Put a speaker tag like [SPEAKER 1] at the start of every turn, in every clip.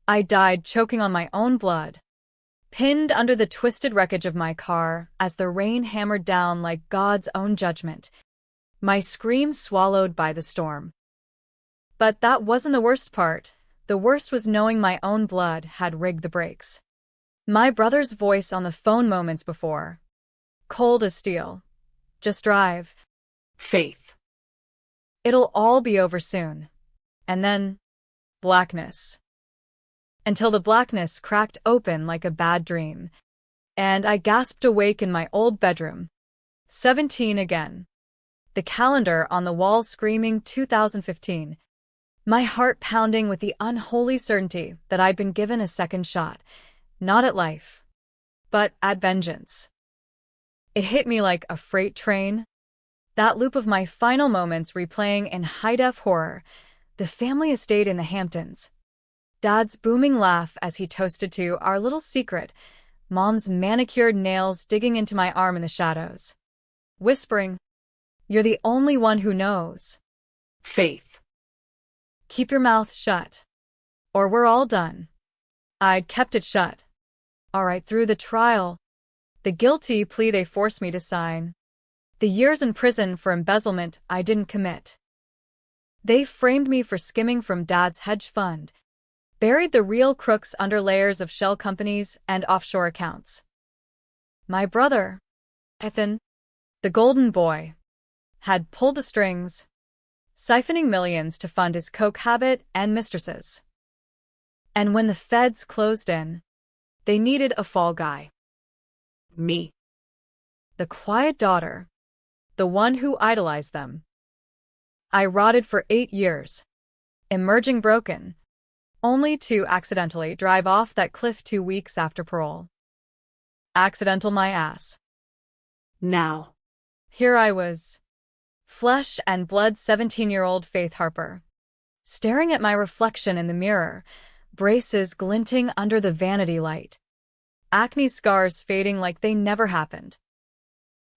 [SPEAKER 1] I died choking on my own blood, pinned under the twisted wreckage of my car as the rain hammered down like God's own judgment, my screams swallowed by the storm. But that wasn't the worst part. The worst was knowing my own blood had rigged the brakes. My brother's voice on the phone moments before. Cold as steel. Just drive.
[SPEAKER 2] Faith.
[SPEAKER 1] It'll all be over soon. And then, blackness. Until the blackness cracked open like a bad dream, and I gasped awake in my old bedroom. 17 again. The calendar on the wall screaming 2015. My heart pounding with the unholy certainty that I'd been given a second shot, not at life, but at vengeance. It hit me like a freight train. That loop of my final moments replaying in high-def horror, the family estate in the Hamptons. Dad's booming laugh as he toasted to our little secret, Mom's manicured nails digging into my arm in the shadows. Whispering, "You're the only one who knows."
[SPEAKER 2] Faith.
[SPEAKER 1] Keep your mouth shut, or we're all done. I'd kept it shut. All right through the trial. The guilty plea they forced me to sign. The years in prison for embezzlement I didn't commit. They framed me for skimming from Dad's hedge fund, buried the real crooks under layers of shell companies and offshore accounts. My brother, Ethan, the golden boy, had pulled the strings, siphoning millions to fund his coke habit and mistresses. And when the feds closed in, they needed a fall guy.
[SPEAKER 2] Me.
[SPEAKER 1] The quiet daughter, the one who idolized them. I rotted for 8 years, emerging broken, only to accidentally drive off that cliff 2 weeks after parole. Accidental my ass.
[SPEAKER 2] Now.
[SPEAKER 1] Here I was, flesh and blood 17-year-old Faith Harper, staring at my reflection in the mirror, braces glinting under the vanity light, acne scars fading like they never happened.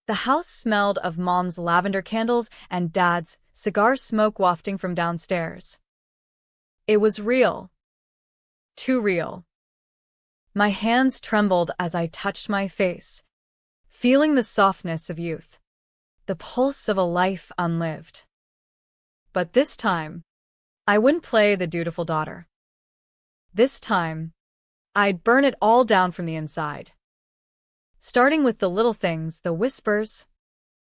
[SPEAKER 1] The house smelled of Mom's lavender candles and Dad's cigar smoke wafting from downstairs. It was real. Too real. My hands trembled as I touched my face, feeling the softness of youth, the pulse of a life unlived. But this time, I wouldn't play the dutiful daughter. This time, I'd burn it all down from the inside. Starting with the little things, the whispers,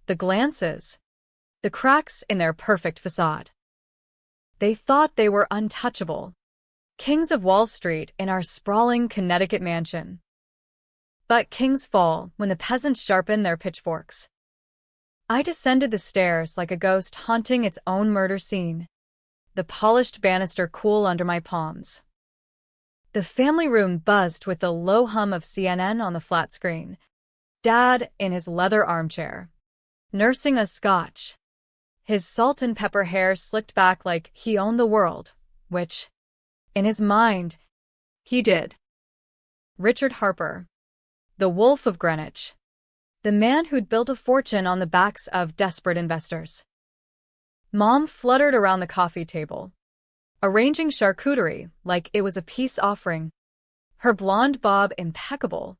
[SPEAKER 1] the glances, the cracks in their perfect facade. They thought they were untouchable, kings of Wall Street in our sprawling Connecticut mansion. But kings fall when the peasants sharpen their pitchforks. I descended the stairs like a ghost haunting its own murder scene, the polished banister cool under my palms. The family room buzzed with the low hum of CNN on the flat screen. Dad in his leather armchair, nursing a scotch, his salt and pepper hair slicked back like he owned the world, which, in his mind, he did. Richard Harper, the Wolf of Greenwich, the man who'd built a fortune on the backs of desperate investors. Mom fluttered around the coffee table, arranging charcuterie like it was a peace offering, her blonde bob impeccable,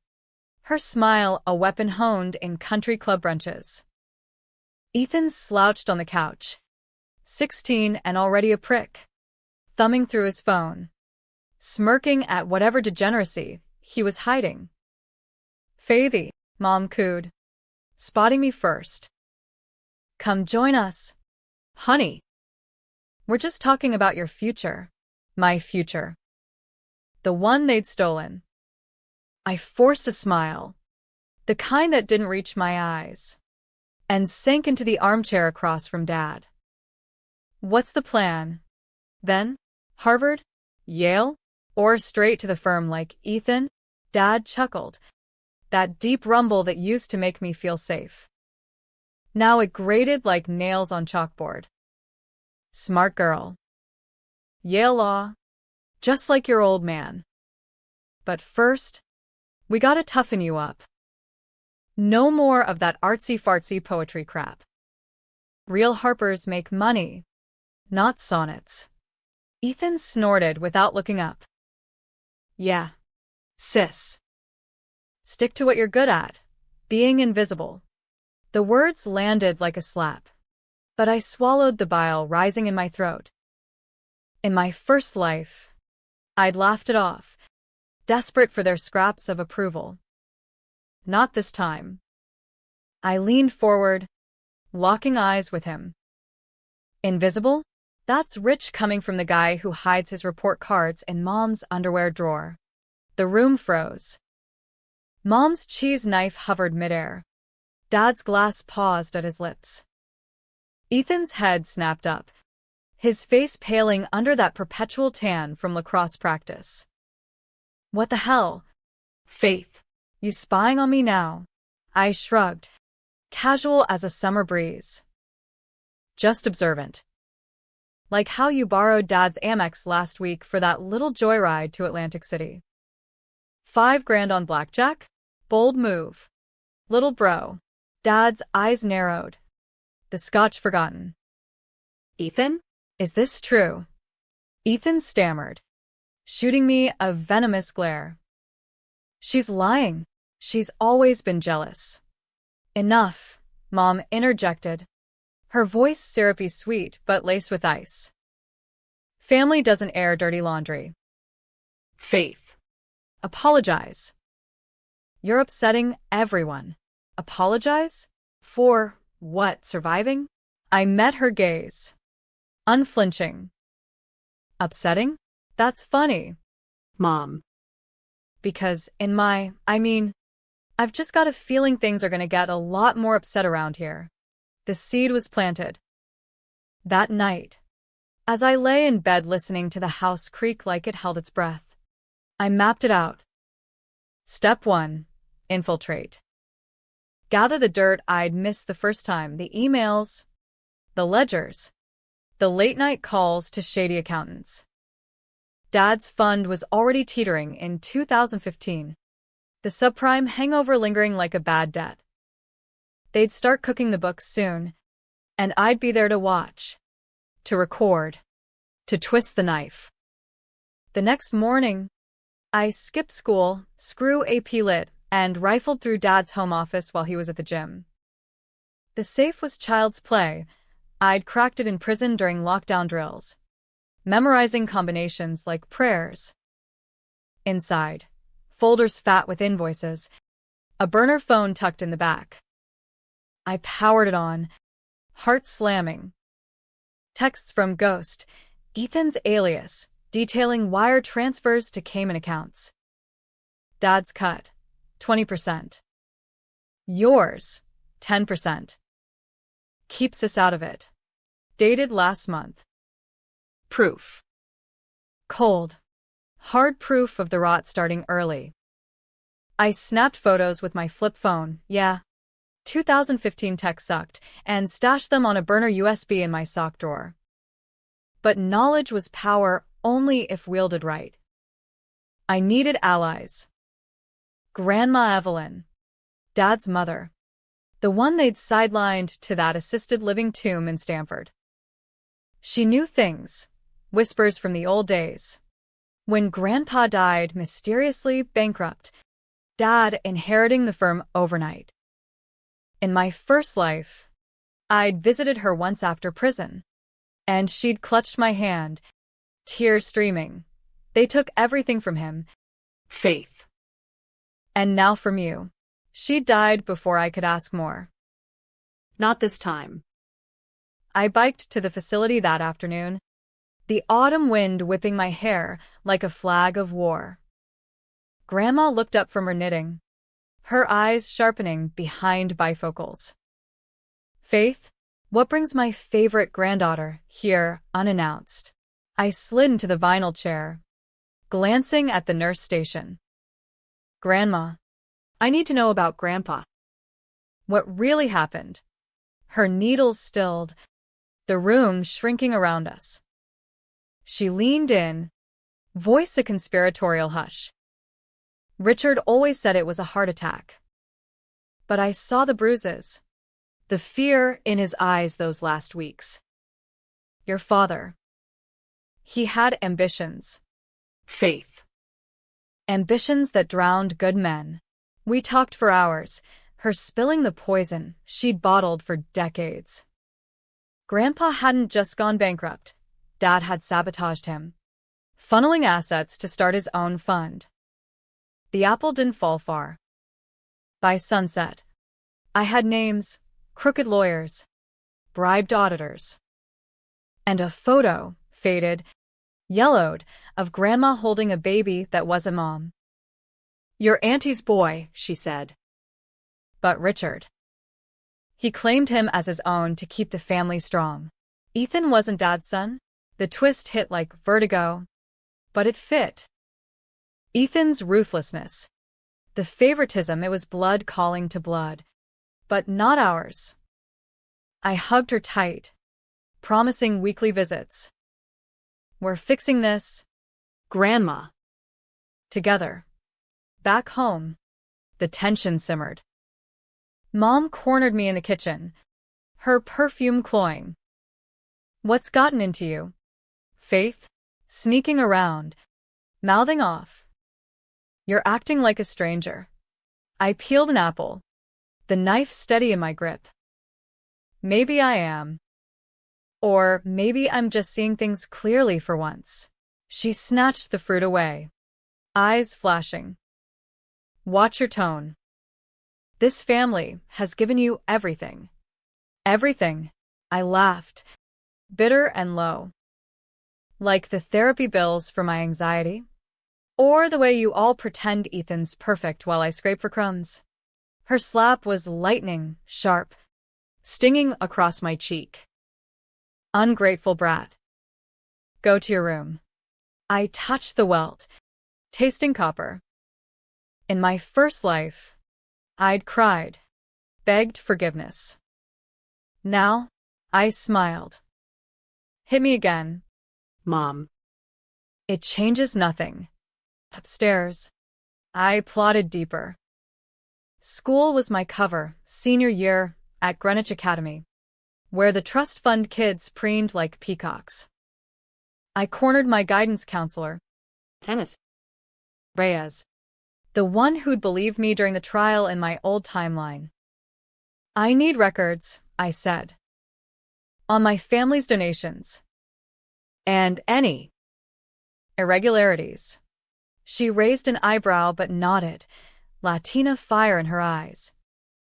[SPEAKER 1] her smile a weapon honed in country club brunches. Ethan slouched on the couch, 16 and already a prick, thumbing through his phone, smirking at whatever degeneracy he was hiding. "Faithy," Mom cooed, spotting me first. "Come join us, honey. We're just talking about your future." My future. The one they'd stolen. I forced a smile, the kind that didn't reach my eyes, and sank into the armchair across from Dad. "What's the plan? Then? Harvard? Yale? Or straight to the firm like Ethan?" Dad chuckled, that deep rumble that used to make me feel safe. Now it grated like nails on chalkboard. "Smart girl. Yale law, just like your old man. But first, we gotta toughen you up. No more of that artsy-fartsy poetry crap. Real Harpers make money, not sonnets." Ethan snorted without looking up.
[SPEAKER 2] Yeah. Sis.
[SPEAKER 1] Stick to what you're good at. Being invisible. The words landed like a slap. But I swallowed the bile rising in my throat. In my first life, I'd laughed it off, desperate for their scraps of approval. Not this time. I leaned forward, locking eyes with him. Invisible? That's rich coming from the guy who hides his report cards in Mom's underwear drawer. The room froze. Mom's cheese knife hovered midair. Dad's glass paused at his lips. Ethan's head snapped up, his face paling under that perpetual tan from lacrosse practice. What the hell?
[SPEAKER 2] Faith.
[SPEAKER 1] You spying on me now? I shrugged, casual as a summer breeze. Just observant. Like how you borrowed Dad's Amex last week for that little joyride to Atlantic City. $5,000 on blackjack? Bold move. Little bro. Dad's eyes narrowed. The scotch forgotten.
[SPEAKER 2] Ethan?
[SPEAKER 1] Is this true? Ethan stammered, shooting me a venomous glare. She's lying. She's always been jealous. Enough, Mom interjected, her voice syrupy sweet but laced with ice. Family doesn't air dirty laundry.
[SPEAKER 2] Faith.
[SPEAKER 1] Apologize. You're upsetting everyone. Apologize? For what, surviving? I met her gaze. Unflinching. Upsetting? That's funny.
[SPEAKER 2] Mom.
[SPEAKER 1] Because I've just got a feeling things are gonna get a lot more upset around here. The seed was planted. That night, as I lay in bed listening to the house creak like it held its breath, I mapped it out. Step 1. Infiltrate. Gather the dirt I'd missed the first time, the emails, the ledgers, the late-night calls to shady accountants. Dad's fund was already teetering in 2015, the subprime hangover lingering like a bad debt. They'd start cooking the books soon, and I'd be there to watch, to record, to twist the knife. The next morning, I skipped school, screw AP Lit, and rifled through Dad's home office while he was at the gym. The safe was child's play. I'd cracked it in prison during lockdown drills, memorizing combinations like prayers. Inside, folders fat with invoices, a burner phone tucked in the back. I powered it on, heart slamming. Texts from Ghost, Ethan's alias, detailing wire transfers to Cayman accounts. Dad's cut, 20%. Yours, 10%. Keeps us out of it. Dated last month.
[SPEAKER 2] Proof.
[SPEAKER 1] Cold. Hard proof of the rot starting early. I snapped photos with my flip phone, 2015 tech sucked, and stashed them on a burner USB in my sock drawer. But knowledge was power only if wielded right. I needed allies. Grandma Evelyn, Dad's mother, the one they'd sidelined to that assisted living tomb in Stanford. She knew things, whispers from the old days. When Grandpa died mysteriously bankrupt, Dad inheriting the firm overnight. In my first life, I'd visited her once after prison, and she'd clutched my hand, tears streaming. They took everything from him.
[SPEAKER 2] Faith.
[SPEAKER 1] And now from you. She died before I could ask more.
[SPEAKER 2] Not this time.
[SPEAKER 1] I biked to the facility that afternoon, the autumn wind whipping my hair like a flag of war. Grandma looked up from her knitting, her eyes sharpening behind bifocals. Faith, what brings my favorite granddaughter here unannounced? I slid into the vinyl chair, glancing at the nurse station. Grandma, I need to know about Grandpa. What really happened? Her needles stilled, the room shrinking around us. She leaned in, voice a conspiratorial hush. Richard always said it was a heart attack. But I saw the bruises, the fear in his eyes those last weeks. Your father. He had ambitions.
[SPEAKER 2] Faith.
[SPEAKER 1] Ambitions that drowned good men. We talked for hours, her spilling the poison she'd bottled for decades. Grandpa hadn't just gone bankrupt. Dad had sabotaged him, funneling assets to start his own fund. The apple didn't fall far. By sunset, I had names, crooked lawyers, bribed auditors, and a photo, faded, yellowed, of Grandma holding a baby that wasn't Mom. "Your auntie's boy," she said. But Richard. He claimed him as his own to keep the family strong. Ethan wasn't Dad's son. The twist hit like vertigo, but it fit. Ethan's ruthlessness. The favoritism, it was blood calling to blood, but not ours. I hugged her tight, promising weekly visits. "We're fixing this,
[SPEAKER 2] Grandma.
[SPEAKER 1] together." Back home, the tension simmered. Mom cornered me in the kitchen, her perfume cloying. "What's gotten into you, Faith?" Sneaking around, mouthing off. "You're acting like a stranger." I peeled an apple, the knife steady in my grip. "Maybe I am. Or maybe I'm just seeing things clearly for once." She snatched the fruit away, eyes flashing. "Watch your tone. This family has given you everything." "Everything," I laughed, bitter and low. "Like the therapy bills for my anxiety? Or the way you all pretend Ethan's perfect while I scrape for crumbs?" Her slap was lightning, sharp, stinging across my cheek. "Ungrateful brat. Go to your room." I touched the welt, tasting copper. In my first life, I'd cried, begged forgiveness. Now, I smiled. "Hit me again,
[SPEAKER 2] Mom.
[SPEAKER 1] it changes nothing." Upstairs, I plodded deeper. School was my cover, senior year, at Greenwich Academy, where the trust fund kids preened like peacocks. I cornered my guidance counselor,
[SPEAKER 2] Dennis.
[SPEAKER 1] Reyes, the one who'd believed me during the trial in my old timeline. "I need records," I said, "on my family's donations. And any irregularities." She raised an eyebrow but nodded, Latina fire in her eyes.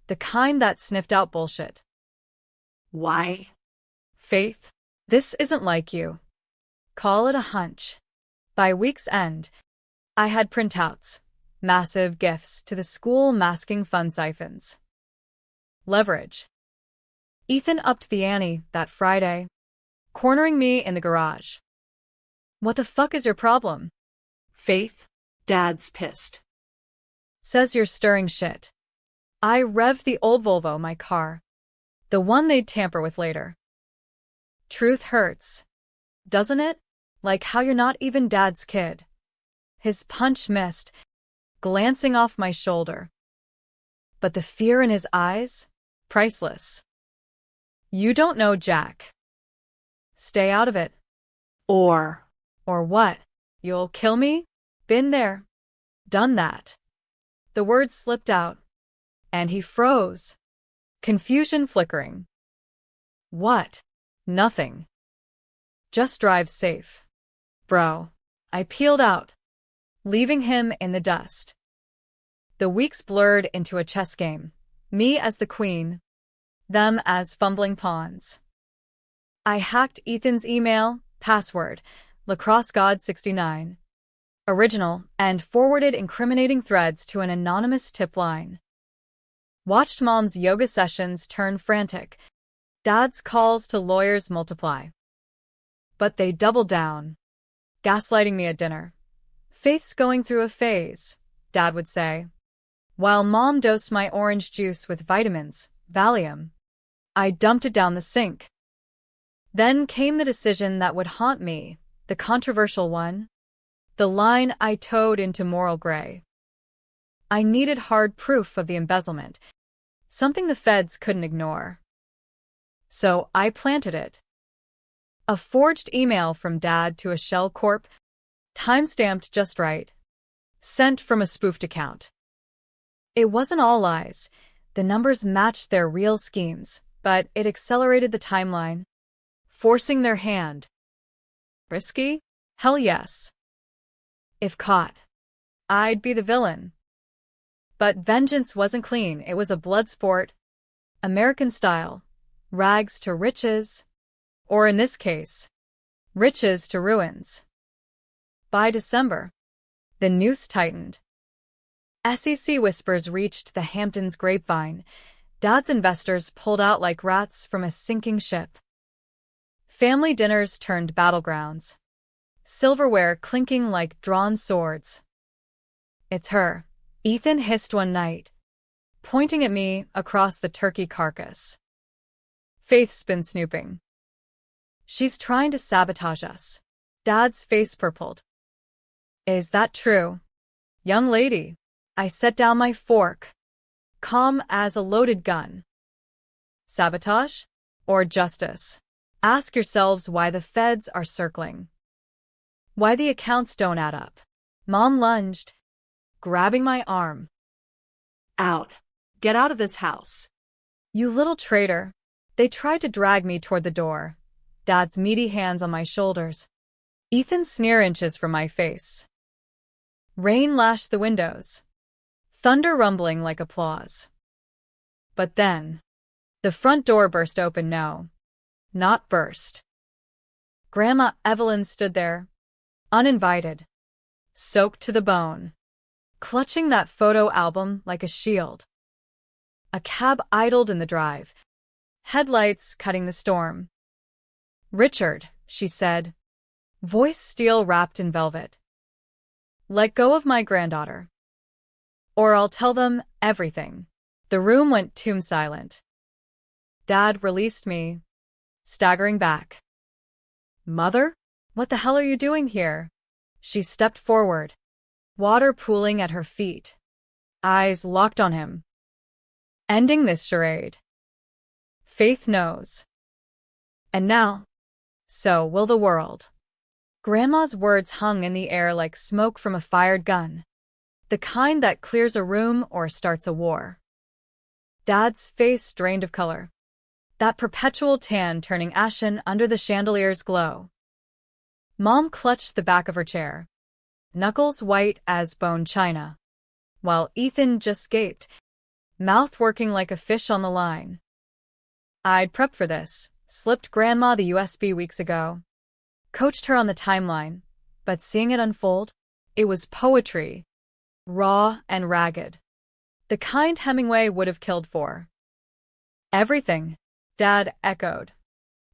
[SPEAKER 1] The kind that sniffed out bullshit.
[SPEAKER 2] Why?
[SPEAKER 1] "Faith, this isn't like you. Call it a hunch." By week's end, I had printouts, massive gifts to the school masking fund siphons. Leverage. Ethan upped the ante that Friday, cornering me in the garage. "What the fuck is your problem?"
[SPEAKER 2] Faith, Dad's pissed.
[SPEAKER 1] "Says you're stirring shit." I revved the old Volvo, my car, the one they'd tamper with later. "Truth hurts, doesn't it? Like how you're not even Dad's kid." His punch missed, glancing off my shoulder. But the fear in his eyes? Priceless. "You don't know Jack. Stay out of it."
[SPEAKER 2] Or
[SPEAKER 1] what? "You'll kill me?" "Been there. Done that." The words slipped out, and he froze, confusion flickering. "What?" "Nothing. Just drive safe, bro." I peeled out, leaving him in the dust. The weeks blurred into a chess game, me as the queen, them as fumbling pawns. I hacked Ethan's email, password, lacrossegod69, original, and forwarded incriminating threads to an anonymous tip line. Watched Mom's yoga sessions turn frantic, Dad's calls to lawyers multiply. But they doubled down, gaslighting me at dinner. "Faith's going through a phase," Dad would say, while Mom dosed my orange juice with vitamins, Valium. I dumped it down the sink. Then came the decision that would haunt me, the controversial one, the line I towed into moral gray. I needed hard proof of the embezzlement, something the feds couldn't ignore. So I planted it. A forged email from Dad to a shell corp, time-stamped just right. Sent from a spoofed account. It wasn't all lies. The numbers matched their real schemes, but it accelerated the timeline, forcing their hand. Risky? Hell yes. If caught, I'd be the villain. But vengeance wasn't clean. It was a blood sport, American style, rags to riches, or in this case, riches to ruins. By December, the noose tightened. SEC whispers reached the Hamptons' grapevine. Dad's investors pulled out like rats from a sinking ship. Family dinners turned battlegrounds, silverware clinking like drawn swords. It's her, Ethan hissed one night, pointing at me across the turkey carcass. Faith's been snooping. She's trying to sabotage us. Dad's face purpled. Is that true? Young lady. I set down my fork, calm as a loaded gun. Sabotage? Or justice? Ask yourselves why the feds are circling. Why the accounts don't add up. Mom lunged, grabbing my arm.
[SPEAKER 2] Out. Get out of this house.
[SPEAKER 1] You little traitor. They tried to drag me toward the door, Dad's meaty hands on my shoulders. Ethan's sneer inches from my face. Rain lashed the windows, thunder rumbling like applause. But then, the front door burst open. No, not burst. Grandma Evelyn stood there, uninvited, soaked to the bone, clutching that photo album like a shield. A cab idled in the drive, headlights cutting the storm. Richard, she said, voice steel wrapped in velvet. Let go of my granddaughter, or I'll tell them everything. The room went tomb silent. Dad released me, staggering back. Mother? What the hell are you doing here? She stepped forward, water pooling at her feet, eyes locked on him. Ending this charade. Faith knows. And now, so will the world. Grandma's words hung in the air like smoke from a fired gun, the kind that clears a room or starts a war. Dad's face drained of color, that perpetual tan turning ashen under the chandelier's glow. Mom clutched the back of her chair, knuckles white as bone china, while Ethan just gaped, mouth working like a fish on the line. I'd prepped for this, slipped Grandma the USB weeks ago, coached her on the timeline, but seeing it unfold, it was poetry, raw and ragged, the kind Hemingway would have killed for. Everything, Dad echoed,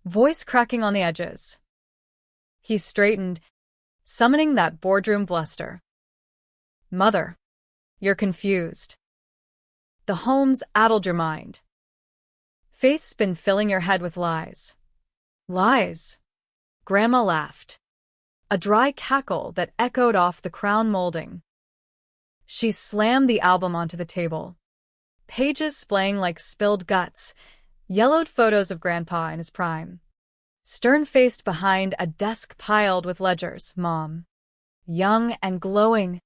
[SPEAKER 1] voice cracking on the edges. He straightened, summoning that boardroom bluster. Mother, you're confused. The home's addled your mind. Faith's been filling your head with lies. Lies. Grandma laughed, a dry cackle that echoed off the crown molding. She slammed the album onto the table, pages splaying like spilled guts, yellowed photos of Grandpa in his prime, stern-faced behind a desk piled with ledgers. Mom, young and glowing,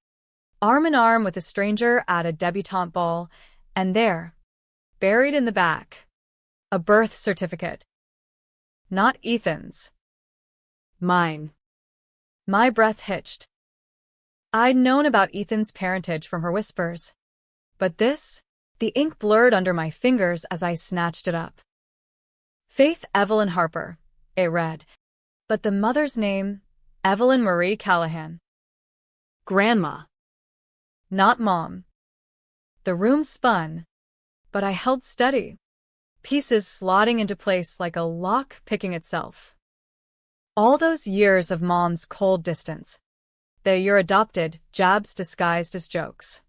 [SPEAKER 1] arm in arm with a stranger at a debutante ball, and there, buried in the back, a birth certificate. Not Ethan's. Mine. My breath hitched. I'd known about Ethan's parentage from her whispers. But this? The ink blurred under my fingers as I snatched it up. Faith Evelyn Harper, it read. But the mother's name, Evelyn Marie Callahan. Grandma. Not Mom. The room spun, but I held steady, pieces slotting into place like a lock picking itself. All those years of Mom's cold distance, the "you're adopted" jabs disguised as jokes.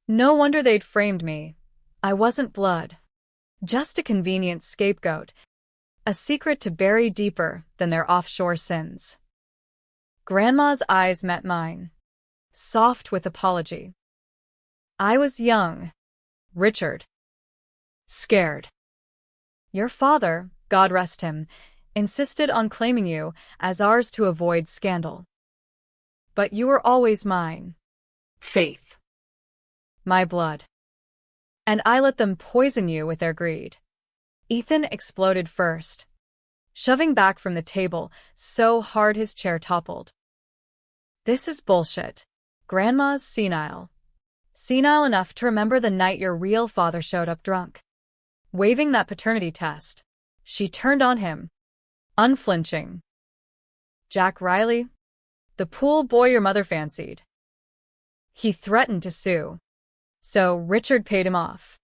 [SPEAKER 1] No wonder they'd framed me. I wasn't blood, just a convenient scapegoat, a secret to bury deeper than their offshore sins. Grandma's eyes met mine, soft with apology. I was young, Richard. Scared. Your father, God rest him, insisted on claiming you as ours to avoid scandal. But you were always mine.
[SPEAKER 2] Faith.
[SPEAKER 1] My blood. And I let them poison you with their greed. Ethan exploded first, shoving back from the table so hard his chair toppled. This is bullshit. Grandma's senile. Senile enough to remember the night your real father showed up drunk. Waving that paternity test, she turned on him, unflinching. Jack Riley? The pool boy your mother fancied. He threatened to sue, so Richard paid him off.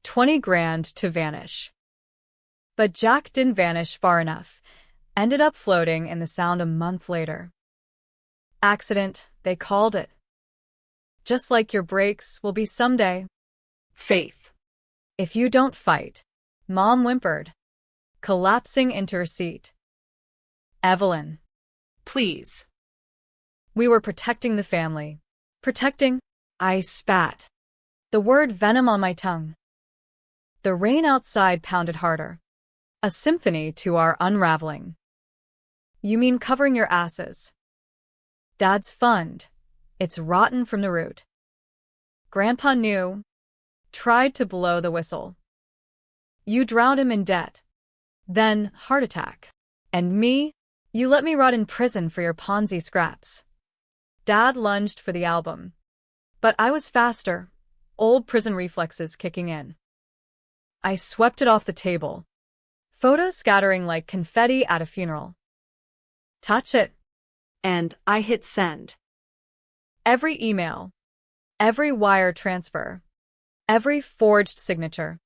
[SPEAKER 1] 20 grand to vanish. But Jack didn't vanish far enough, ended up floating in the Sound a month later. Accident, they called it. Just like your breaks will be someday.
[SPEAKER 2] Faith.
[SPEAKER 1] If you don't fight, Mom whimpered, collapsing into her seat. Evelyn.
[SPEAKER 2] Please.
[SPEAKER 1] We were protecting the family. Protecting? I spat, the word venom on my tongue. The rain outside pounded harder, a symphony to our unraveling. You mean covering your asses? Dad's fund. It's rotten from the root. Grandpa knew. Tried to blow the whistle. You drowned him in debt. Then, heart attack. And me? You let me rot in prison for your Ponzi scraps. Dad lunged for the album. But I was faster, old prison reflexes kicking in. I swept it off the table, photos scattering like confetti at a funeral. Touch it.
[SPEAKER 2] And I hit send.
[SPEAKER 1] Every email, every wire transfer, every forged signature.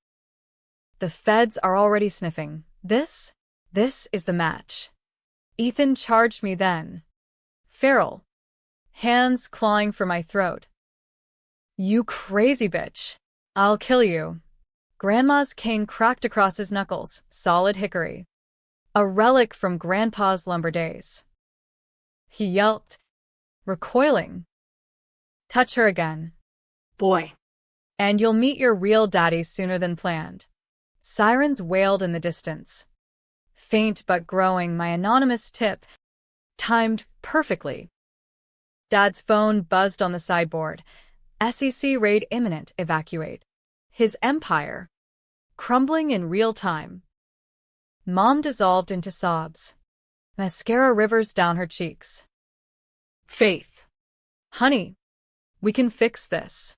[SPEAKER 1] The feds are already sniffing. This is the match. Ethan charged me then. Feral, hands clawing for my throat. You crazy bitch. I'll kill you. Grandma's cane cracked across his knuckles, solid hickory. A relic from Grandpa's lumber days. He yelped, recoiling. Touch her again.
[SPEAKER 2] Boy.
[SPEAKER 1] And you'll meet your real daddy sooner than planned. Sirens wailed in the distance. Faint but growing, my anonymous tip, timed perfectly. Dad's phone buzzed on the sideboard. SEC raid imminent, evacuate. His empire, crumbling in real time. Mom dissolved into sobs. Mascara rivers down her cheeks.
[SPEAKER 2] Faith.
[SPEAKER 1] Honey, we can fix this.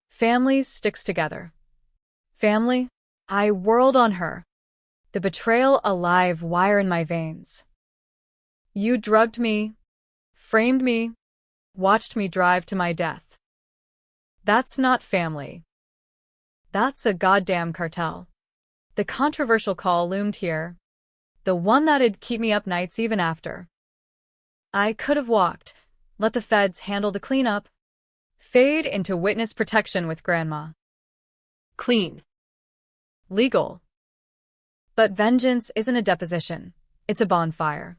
[SPEAKER 1] Family sticks together. Family? I whirled on her. The betrayal a live wire in my veins. You drugged me, framed me, watched me drive to my death. That's not family. That's a goddamn cartel. The controversial call loomed here. The one that'd keep me up nights even after. I could have walked, let the feds handle the cleanup, fade into witness protection with Grandma.
[SPEAKER 2] Clean.
[SPEAKER 1] Legal. But vengeance isn't a deposition, it's a bonfire.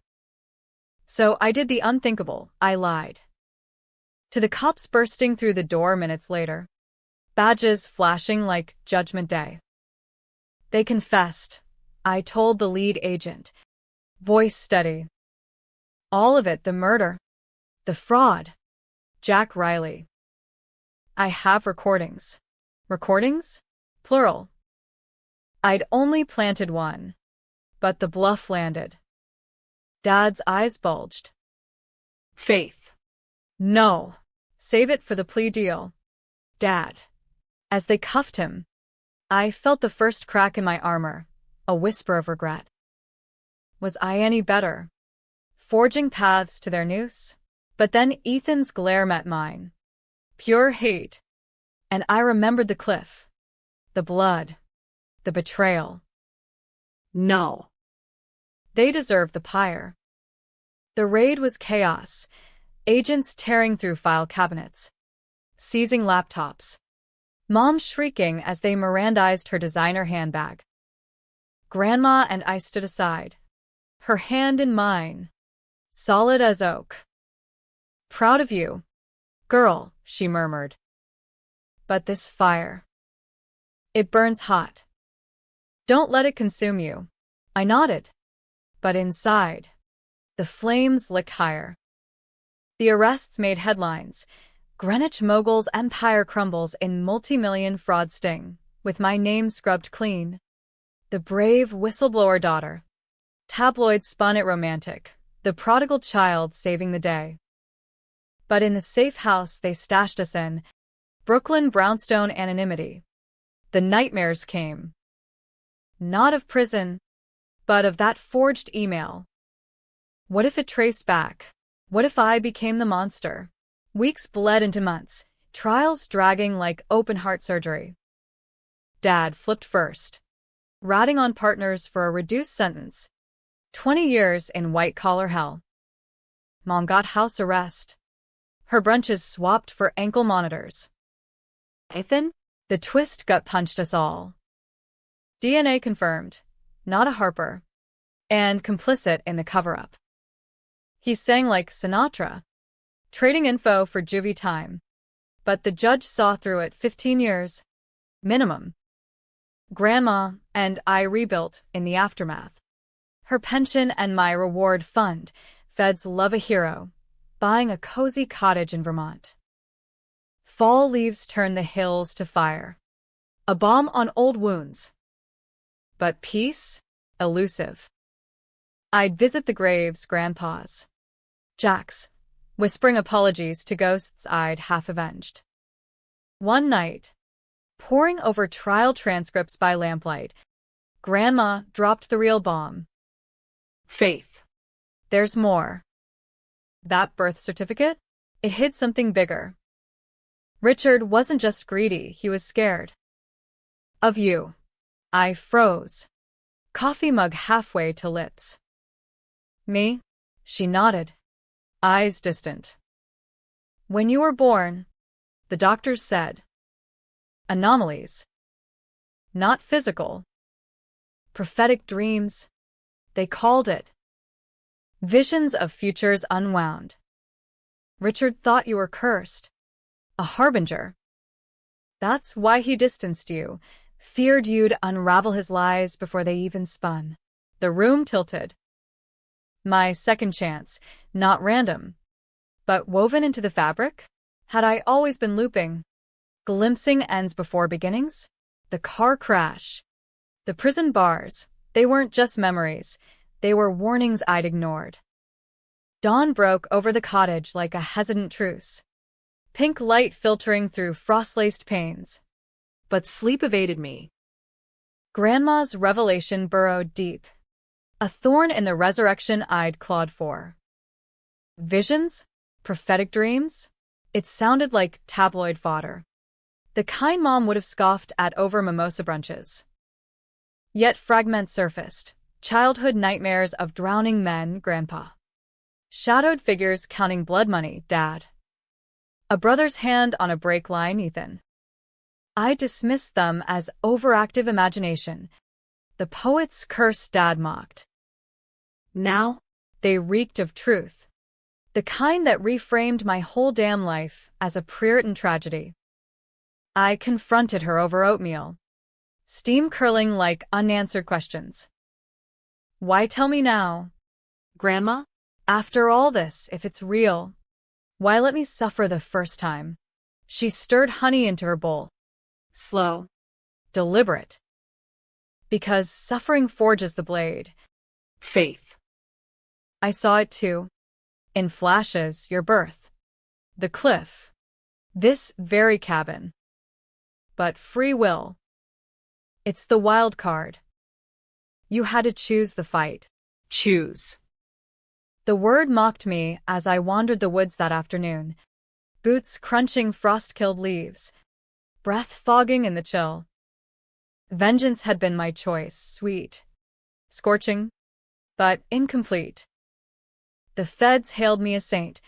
[SPEAKER 1] So I did the unthinkable, I lied. To the cops bursting through the door minutes later, badges flashing like Judgment Day. They confessed, I told the lead agent, voice steady. All of it, the murder, the fraud, Jack Riley. I have recordings. Recordings? Plural. I'd only planted one, but the bluff landed. Dad's eyes bulged.
[SPEAKER 2] Faith.
[SPEAKER 1] No. Save it for the plea deal. Dad. As they cuffed him, I felt the first crack in my armor, a whisper of regret. Was I any better? Forging paths to their noose? But then Ethan's glare met mine. Pure hate. And I remembered the cliff. The blood. The betrayal.
[SPEAKER 2] No.
[SPEAKER 1] They deserved the pyre. The raid was chaos. Agents tearing through file cabinets, seizing laptops. Mom shrieking as they Mirandized her designer handbag. Grandma and I stood aside, her hand in mine, solid as oak. Proud of you, girl, she murmured. But this fire, it burns hot. Don't let it consume you. I nodded. But inside, the flames licked higher. The arrests made headlines. Greenwich Mogul's empire crumbles in multi-million fraud sting, with my name scrubbed clean. The brave whistleblower daughter. Tabloids spun it romantic, the prodigal child saving the day. But in the safe house they stashed us in, Brooklyn brownstone anonymity. The nightmares came. Not of prison, but of that forged email. What if it traced back? What if I became the monster? Weeks bled into months, trials dragging like open-heart surgery. Dad flipped first, ratting on partners for a reduced sentence. 20 years in white-collar hell. Mom got house arrest. Her brunches swapped for ankle monitors.
[SPEAKER 2] Nathan?
[SPEAKER 1] The twist gut-punched us all. DNA confirmed, not a Harper, and complicit in the cover-up. He sang like Sinatra, trading info for juvie time, but the judge saw through it. 15 years, minimum. Grandma and I rebuilt in the aftermath. Her pension and my reward fund, feds love a hero, buying a cozy cottage in Vermont. Fall leaves turn the hills to fire. A balm on old wounds. But peace? Elusive. I'd visit the graves, grandpa's. Jack's, whispering apologies to ghosts I'd half avenged. One night, poring over trial transcripts by lamplight, Grandma dropped the real bomb.
[SPEAKER 2] Faith.
[SPEAKER 1] There's more. That birth certificate? It hid something bigger. Richard wasn't just greedy, he was scared. Of you. I froze. Coffee mug halfway to lips. Me? She nodded, eyes distant. When you were born, the doctors said. Anomalies. Not physical. Prophetic dreams, they called it. Visions of futures unwound. Richard thought you were cursed. A harbinger. That's why he distanced you, feared you'd unravel his lies before they even spun. The room tilted. My second chance, not random, but woven into the fabric? Had I always been looping? Glimpsing ends before beginnings? The car crash. The prison bars, they weren't just memories, they were warnings I'd ignored. Dawn broke over the cottage like a hesitant truce. Pink light filtering through frost-laced panes.
[SPEAKER 2] But sleep evaded me.
[SPEAKER 1] Grandma's revelation burrowed deep. A thorn in the resurrection I'd clawed for. Visions? Prophetic dreams? It sounded like tabloid fodder. The kind Mom would have scoffed at over mimosa brunches. Yet fragments surfaced. Childhood nightmares of drowning men, Grandpa. Shadowed figures counting blood money, Dad. A brother's hand on a brake line, Ethan. I dismissed them as overactive imagination. The poet's curse Dad mocked.
[SPEAKER 2] Now?
[SPEAKER 1] They reeked of truth. The kind that reframed my whole damn life as a Puritan tragedy. I confronted her over oatmeal. Steam curling like unanswered questions. Why tell me now?
[SPEAKER 2] Grandma?
[SPEAKER 1] After all this, if it's real, why let me suffer the first time? She stirred honey into her bowl.
[SPEAKER 2] Slow.
[SPEAKER 1] Deliberate. Because suffering forges the blade.
[SPEAKER 2] Faith.
[SPEAKER 1] I saw it too. In flashes, your birth. The cliff. This very cabin. But free will. It's the wild card. You had to choose the fight.
[SPEAKER 2] Choose.
[SPEAKER 1] The word mocked me as I wandered the woods that afternoon. Boots crunching frost-killed leaves. Breath fogging in the chill. Vengeance had been my choice, sweet. Scorching, but incomplete. The feds hailed me a saint.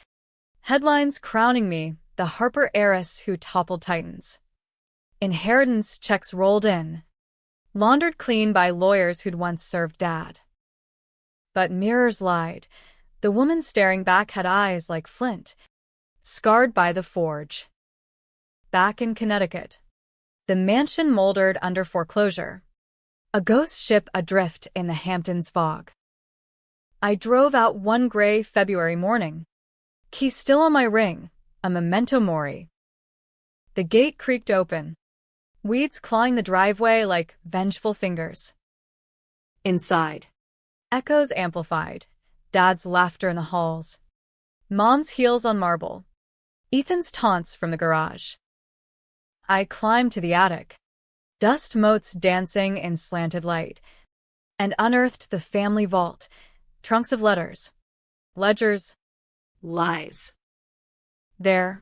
[SPEAKER 1] Headlines crowning me, the Harper heiress who toppled titans. Inheritance checks rolled in. Laundered clean by lawyers who'd once served Dad. But mirrors lied. The woman staring back had eyes like flint, scarred by the forge. Back in Connecticut. The mansion moldered under foreclosure. A ghost ship adrift in the Hamptons fog. I drove out one gray February morning. Key still on my ring, a memento mori. The gate creaked open, weeds clawing the driveway like vengeful fingers.
[SPEAKER 2] Inside.
[SPEAKER 1] Echoes amplified, Dad's laughter in the halls, Mom's heels on marble, Ethan's taunts from the garage. I climbed to the attic, dust motes dancing in slanted light, and unearthed the family vault, trunks of letters, ledgers,
[SPEAKER 2] Lies.
[SPEAKER 1] there,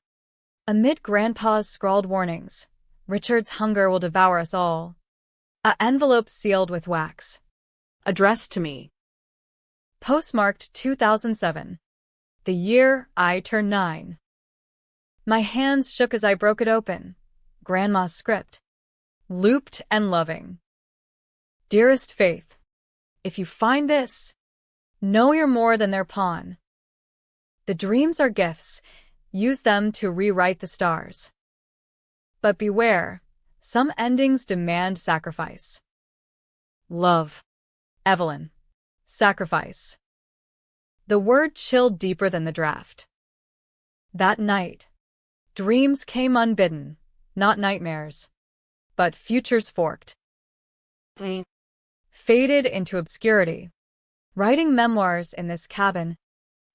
[SPEAKER 1] amid Grandpa's scrawled warnings, Richard's hunger will devour us all. A envelope sealed with wax.
[SPEAKER 2] Addressed to me.
[SPEAKER 1] Postmarked 2007. The year I turned 9. My hands shook as I broke it open. Grandma's script. Looped and loving. Dearest Faith, if you find this, know you're more than their pawn. The dreams are gifts. Use them to rewrite the stars. But beware, some endings demand sacrifice. Love. Evelyn. Sacrifice. The word chilled deeper than the draft. That night, dreams came unbidden, not nightmares, but futures forked. Faded into obscurity. Writing memoirs in this cabin,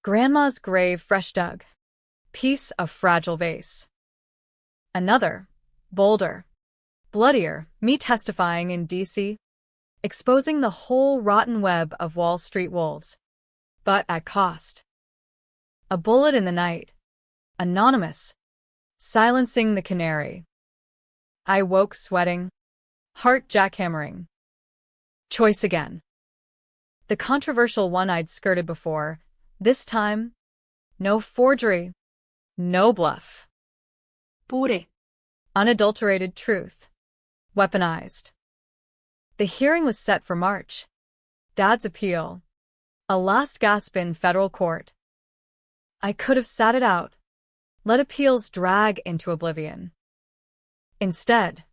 [SPEAKER 1] Grandma's grave fresh dug, piece of fragile vase. Another, bolder, bloodier, me testifying in D.C., exposing the whole rotten web of Wall Street wolves, but at cost. A bullet in the night, anonymous, silencing the canary. I woke sweating, heart jackhammering. Choice again. The controversial one I'd skirted before, this time, no forgery, no bluff.
[SPEAKER 2] Pure.
[SPEAKER 1] Unadulterated truth. Weaponized. The hearing was set for March. Dad's appeal. A last gasp in federal court. I could have sat it out, let appeals drag into oblivion. Instead,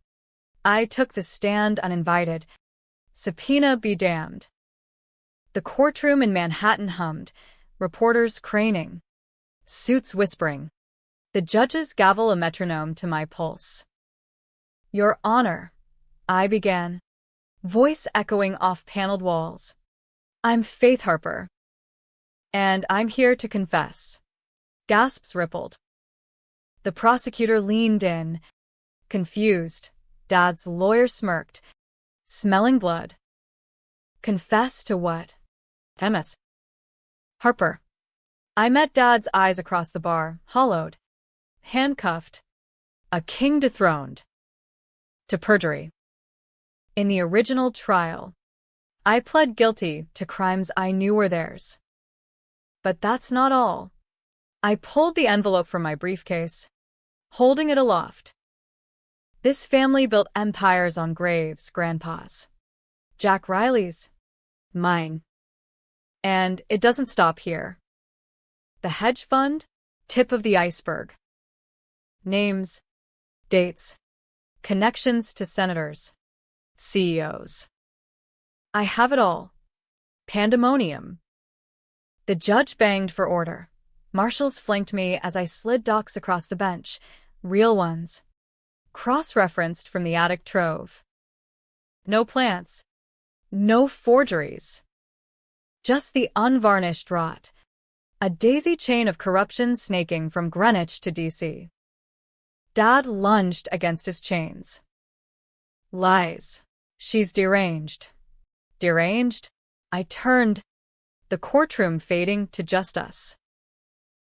[SPEAKER 1] I took the stand uninvited. Subpoena be damned. The courtroom in Manhattan hummed, reporters craning, suits whispering. The judge's gavel a metronome to my pulse. Your Honor, I began, voice echoing off paneled walls. I'm Faith Harper, and I'm here to confess. Gasps rippled. The prosecutor leaned in, confused. Dad's lawyer smirked, smelling blood. Confess to what? MS. Harper. I met Dad's eyes across the bar, hollowed, handcuffed, a king dethroned. To perjury. In the original trial, I pled guilty to crimes I knew were theirs. But that's not all. I pulled the envelope from my briefcase, holding it aloft. This family built empires on graves, Grandpa's. Jack Riley's. Mine. And it doesn't stop here. The hedge fund? Tip of the iceberg. Names, dates, connections to senators, CEOs. I have it all. Pandemonium. The judge banged for order. Marshals flanked me as I slid docs across the bench, real ones, cross-referenced from the attic trove. No plants. No forgeries. Just the unvarnished rot. A daisy chain of corruption snaking from Greenwich to D.C. Dad lunged against his chains. Lies. She's deranged. Deranged? I turned, the courtroom fading to just us.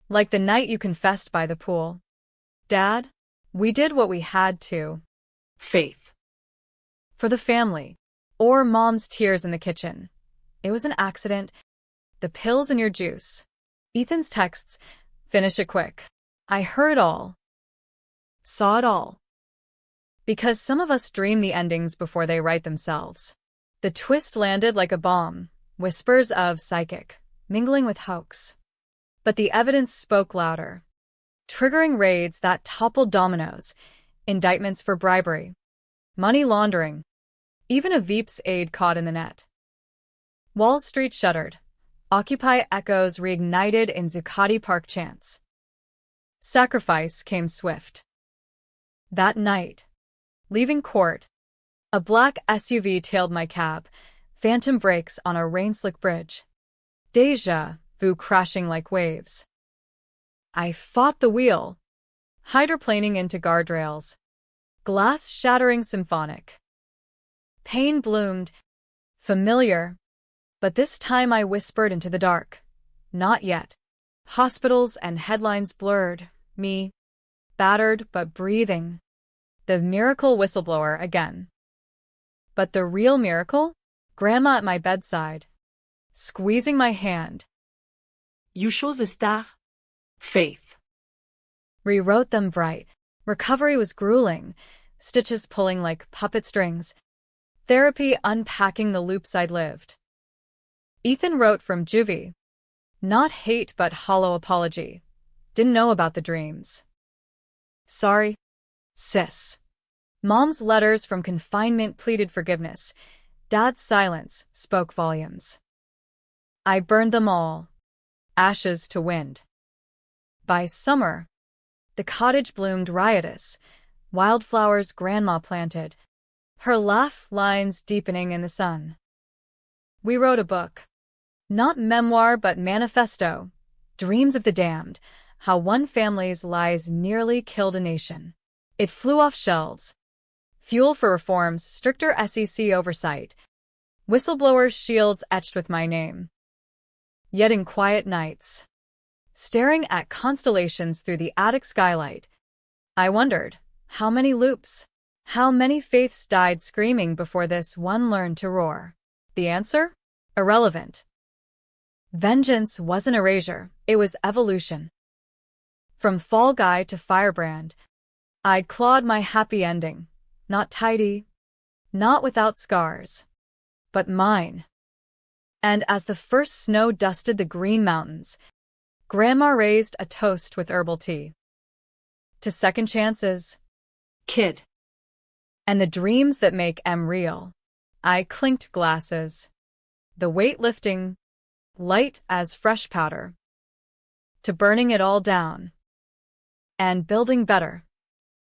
[SPEAKER 1] Like the night you confessed by the pool. Dad, we did what we had to.
[SPEAKER 2] Faith.
[SPEAKER 1] For the family. Or Mom's tears in the kitchen. It was an accident. The pills in your juice. Ethan's texts. Finish it quick. I heard it all. Saw it all. Because some of us dream the endings before they write themselves. The twist landed like a bomb. Whispers of psychic, mingling with hoax. But the evidence spoke louder. Triggering raids that toppled dominoes. Indictments for bribery. Money laundering. Even a Veep's aide caught in the net. Wall Street shuddered. Occupy echoes reignited in Zuccotti Park chants. Sacrifice came swift. That night, leaving court, a black SUV tailed my cab, phantom brakes on a rain-slick bridge. Deja vu crashing like waves. I fought the wheel, hydroplaning into guardrails, glass shattering symphonic. Pain bloomed, familiar, but this time I whispered into the dark. Not yet. Hospitals and headlines blurred, me, battered but breathing. The miracle whistleblower again. But the real miracle? Grandma at my bedside, squeezing my hand.
[SPEAKER 2] You chose a star? Faith.
[SPEAKER 1] Rewrote them bright. Recovery was grueling, stitches pulling like puppet strings. Therapy unpacking the loops I'd lived. Ethan wrote from juvie. Not hate but hollow apology. Didn't know about the dreams. Sorry, sis. Mom's letters from confinement pleaded forgiveness. Dad's silence spoke volumes. I burned them all. Ashes to wind. By summer, the cottage bloomed riotous. Wildflowers Grandma planted. Her laugh lines deepening in the sun. We wrote a book. Not memoir but manifesto. Dreams of the damned. How one family's lies nearly killed a nation. It flew off shelves. Fuel for reforms, stricter SEC oversight. Whistleblowers' shields etched with my name. Yet in quiet nights, staring at constellations through the attic skylight, I wondered, how many loops? How many faiths died screaming before this one learned to roar? The answer? Irrelevant. Vengeance wasn't erasure, it was evolution. From Fall Guy to Firebrand, I'd clawed my happy ending. Not tidy, not without scars, but mine. And as the first snow dusted the green mountains, Grandma raised a toast with herbal tea. To second chances.
[SPEAKER 2] Kid.
[SPEAKER 1] And the dreams that make em real. I clinked glasses. The weight lifting, light as fresh powder. To burning it all down. And building better.